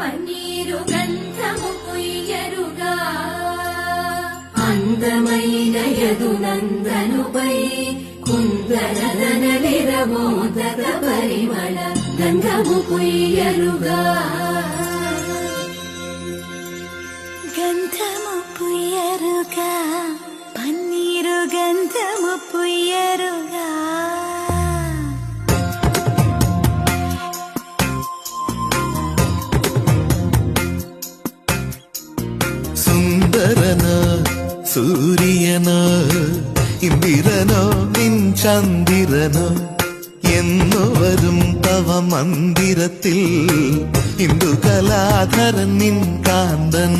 పన్నీరు గంధము పుయ్యరుగా అందమైనయదు నందనుపై కుందరదనలిరమోదక పరిమళ గంధము పుయ్యరుగా గంధము పుయ్యరుగా పన్నీరు గంధము పుయ్యరుగా സുന്ദരനോ സൂര്യനോ ഇന്ദിരനോ നിൻചന്ദ്രനോ എന്നു വരും തവ മന്ദിരത്തിൽ ഇന്ദു കലാധരൻ നിൻ കാന്തൻ